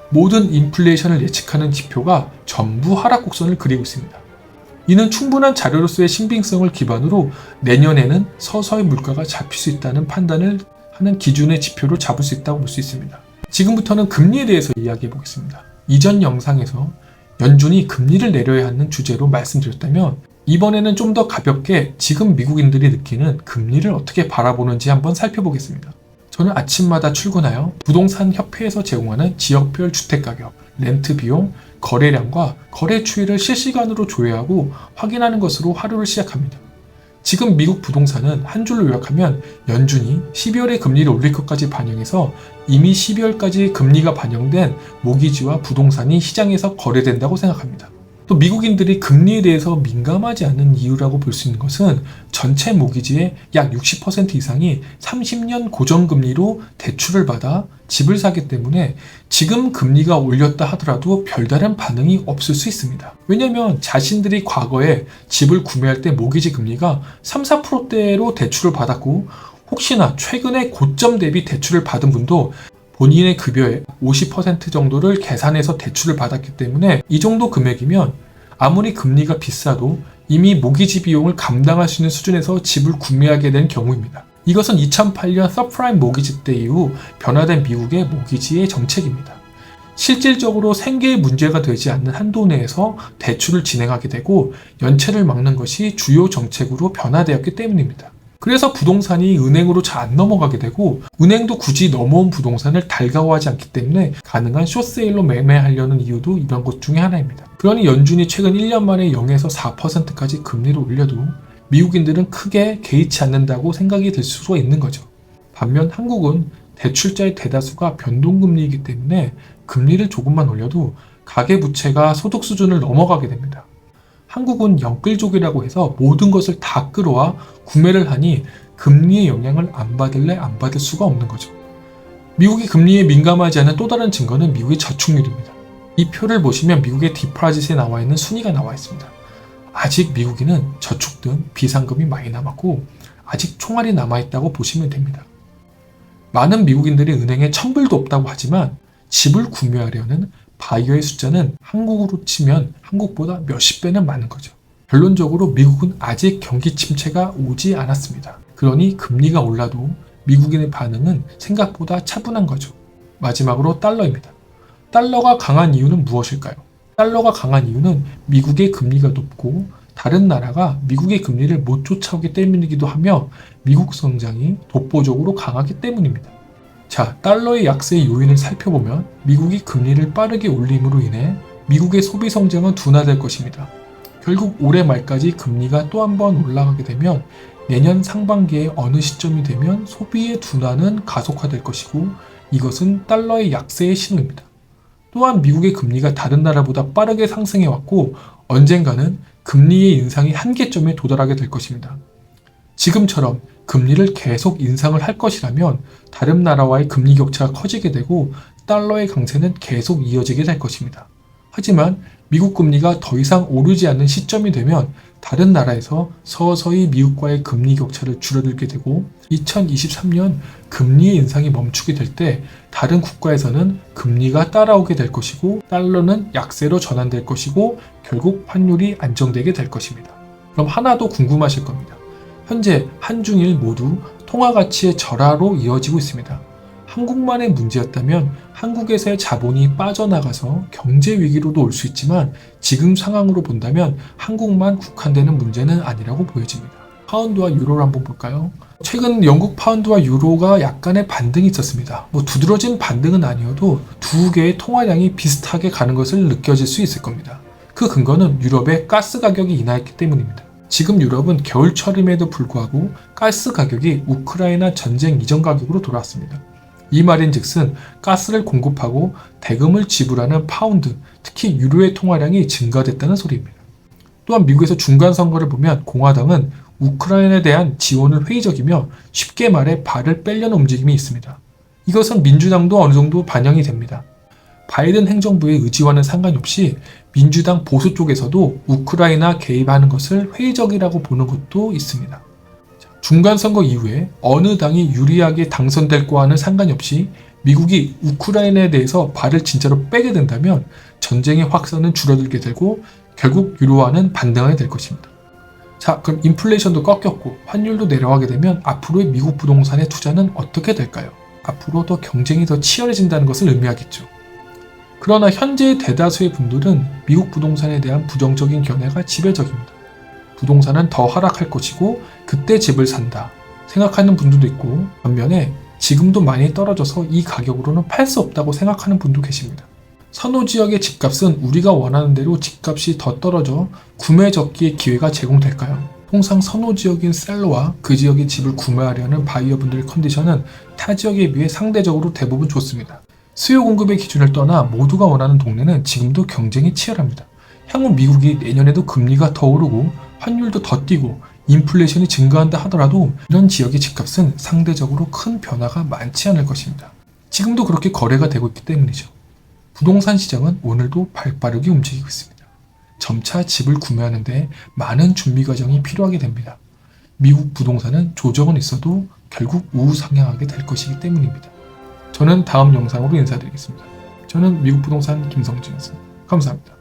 모든 인플레이션을 예측하는 지표가 전부 하락 곡선을 그리고 있습니다. 이는 충분한 자료로서의 신빙성을 기반으로 내년에는 서서히 물가가 잡힐 수 있다는 판단을 하는 기준의 지표로 잡을 수 있다고 볼 수 있습니다. 지금부터는 금리에 대해서 이야기해 보겠습니다. 이전 영상에서 연준이 금리를 내려야 하는 주제로 말씀드렸다면 이번에는 좀 더 가볍게 지금 미국인들이 느끼는 금리를 어떻게 바라보는지 한번 살펴보겠습니다. 저는 아침마다 출근하여 부동산 협회에서 제공하는 지역별 주택가격, 렌트 비용, 거래량과 거래 추이를 실시간으로 조회하고 확인하는 것으로 하루를 시작합니다. 지금 미국 부동산은 한 줄로 요약하면 연준이 12월에 금리를 올릴 것까지 반영해서 이미 12월까지 금리가 반영된 모기지와 부동산이 시장에서 거래된다고 생각합니다. 또 미국인들이 금리에 대해서 민감하지 않은 이유라고 볼 수 있는 것은 전체 모기지의 약 60% 이상이 30년 고정금리로 대출을 받아 집을 사기 때문에 지금 금리가 올렸다 하더라도 별다른 반응이 없을 수 있습니다. 왜냐하면 자신들이 과거에 집을 구매할 때 모기지 금리가 3, 4%대로 대출을 받았고 혹시나 최근에 고점 대비 대출을 받은 분도 본인의 급여의 50% 정도를 계산해서 대출을 받았기 때문에 이 정도 금액이면 아무리 금리가 비싸도 이미 모기지 비용을 감당할 수 있는 수준에서 집을 구매하게 된 경우입니다. 이것은 2008년 서프라임 모기지 때 이후 변화된 미국의 모기지의 정책입니다. 실질적으로 생계에 문제가 되지 않는 한도 내에서 대출을 진행하게 되고 연체를 막는 것이 주요 정책으로 변화되었기 때문입니다. 그래서 부동산이 은행으로 잘 안 넘어가게 되고 은행도 굳이 넘어온 부동산을 달가워하지 않기 때문에 가능한 숏세일로 매매하려는 이유도 이런 것 중에 하나입니다. 그러니 연준이 최근 1년 만에 0에서 4%까지 금리를 올려도 미국인들은 크게 개의치 않는다고 생각이 들 수가 있는 거죠. 반면 한국은 대출자의 대다수가 변동금리이기 때문에 금리를 조금만 올려도 가계부채가 소득 수준을 넘어가게 됩니다. 한국은 영끌족이라고 해서 모든 것을 다 끌어와 구매를 하니 금리의 영향을 안 받을래 안 받을 수가 없는 거죠. 미국이 금리에 민감하지 않은 또 다른 증거는 미국의 저축률입니다. 이 표를 보시면 미국의 디파짓에 나와 있는 순위가 나와 있습니다. 아직 미국인은 저축 등 비상금이 많이 남았고 아직 총알이 남아있다고 보시면 됩니다. 많은 미국인들이 은행에 $1,000도 없다고 하지만 집을 구매하려는 바이어의 숫자는 한국으로 치면 한국보다 몇십 배는 많은 거죠. 결론적으로 미국은 아직 경기 침체가 오지 않았습니다. 그러니 금리가 올라도 미국인의 반응은 생각보다 차분한 거죠. 마지막으로 달러입니다. 달러가 강한 이유는 무엇일까요? 달러가 강한 이유는 미국의 금리가 높고 다른 나라가 미국의 금리를 못 쫓아오기 때문이기도 하며 미국 성장이 독보적으로 강하기 때문입니다. 자, 달러의 약세의 요인을 살펴보면 미국이 금리를 빠르게 올림으로 인해 미국의 소비 성장은 둔화될 것입니다. 결국 올해 말까지 금리가 또 한 번 올라가게 되면 내년 상반기에 어느 시점이 되면 소비의 둔화는 가속화될 것이고 이것은 달러의 약세의 신호입니다. 또한 미국의 금리가 다른 나라보다 빠르게 상승해왔고 언젠가는 금리의 인상이 한계점에 도달하게 될 것입니다. 지금처럼 금리를 계속 인상을 할 것이라면 다른 나라와의 금리 격차가 커지게 되고 달러의 강세는 계속 이어지게 될 것입니다. 하지만 미국 금리가 더 이상 오르지 않는 시점이 되면 다른 나라에서 서서히 미국과의 금리 격차를 줄어들게 되고 2023년 금리의 인상이 멈추게 될 때 다른 국가에서는 금리가 따라오게 될 것이고 달러는 약세로 전환될 것이고 결국 환율이 안정되게 될 것입니다. 그럼 하나 더 궁금하실 겁니다. 현재 한중일 모두 통화 가치의 절하로 이어지고 있습니다. 한국만의 문제였다면 한국에서의 자본이 빠져나가서 경제 위기로도 올 수 있지만 지금 상황으로 본다면 한국만 국한되는 문제는 아니라고 보여집니다. 파운드와 유로를 한번 볼까요? 최근 영국 파운드와 유로가 약간의 반등이 있었습니다. 두드러진 반등은 아니어도 두 개의 통화량이 비슷하게 가는 것을 느껴질 수 있을 겁니다. 그 근거는 유럽의 가스 가격이 인하했기 때문입니다. 지금 유럽은 겨울철임에도 불구하고 가스 가격이 우크라이나 전쟁 이전 가격으로 돌아왔습니다. 이 말인즉슨 가스를 공급하고 대금을 지불하는 파운드, 특히 유로의 통화량이 증가됐다는 소리입니다. 또한 미국에서 중간선거를 보면 공화당은 우크라이나에 대한 지원을 회의적이며 쉽게 말해 발을 빼려는 움직임이 있습니다. 이것은 민주당도 어느 정도 반영이 됩니다. 바이든 행정부의 의지와는 상관이 없이 민주당 보수 쪽에서도 우크라이나 개입하는 것을 회의적이라고 보는 것도 있습니다. 중간선거 이후에 어느 당이 유리하게 당선될 거와는 상관이 없이 미국이 우크라이나에 대해서 발을 진짜로 빼게 된다면 전쟁의 확산은 줄어들게 되고 결국 유로화는 반등하게 될 것입니다. 자, 그럼 인플레이션도 꺾였고 환율도 내려가게 되면 앞으로의 미국 부동산의 투자는 어떻게 될까요? 앞으로 더 경쟁이 더 치열해진다는 것을 의미하겠죠. 그러나 현재의 대다수의 분들은 미국 부동산에 대한 부정적인 견해가 지배적입니다. 부동산은 더 하락할 것이고 그때 집을 산다 생각하는 분들도 있고, 반면에 지금도 많이 떨어져서 이 가격으로는 팔 수 없다고 생각하는 분도 계십니다. 선호 지역의 집값은 우리가 원하는 대로 집값이 더 떨어져 구매 적기의 기회가 제공될까요? 통상 선호 지역인 셀러와 그 지역의 집을 구매하려는 바이어분들의 컨디션은 타 지역에 비해 상대적으로 대부분 좋습니다. 수요 공급의 기준을 떠나 모두가 원하는 동네는 지금도 경쟁이 치열합니다. 향후 미국이 내년에도 금리가 더 오르고 환율도 더 뛰고 인플레이션이 증가한다 하더라도 이런 지역의 집값은 상대적으로 큰 변화가 많지 않을 것입니다. 지금도 그렇게 거래가 되고 있기 때문이죠. 부동산 시장은 오늘도 발빠르게 움직이고 있습니다. 점차 집을 구매하는데 많은 준비 과정이 필요하게 됩니다. 미국 부동산은 조정은 있어도 결국 우상향하게 될 것이기 때문입니다. 저는 다음 영상으로 인사드리겠습니다. 저는 미국 부동산 김성진이었습니다. 감사합니다.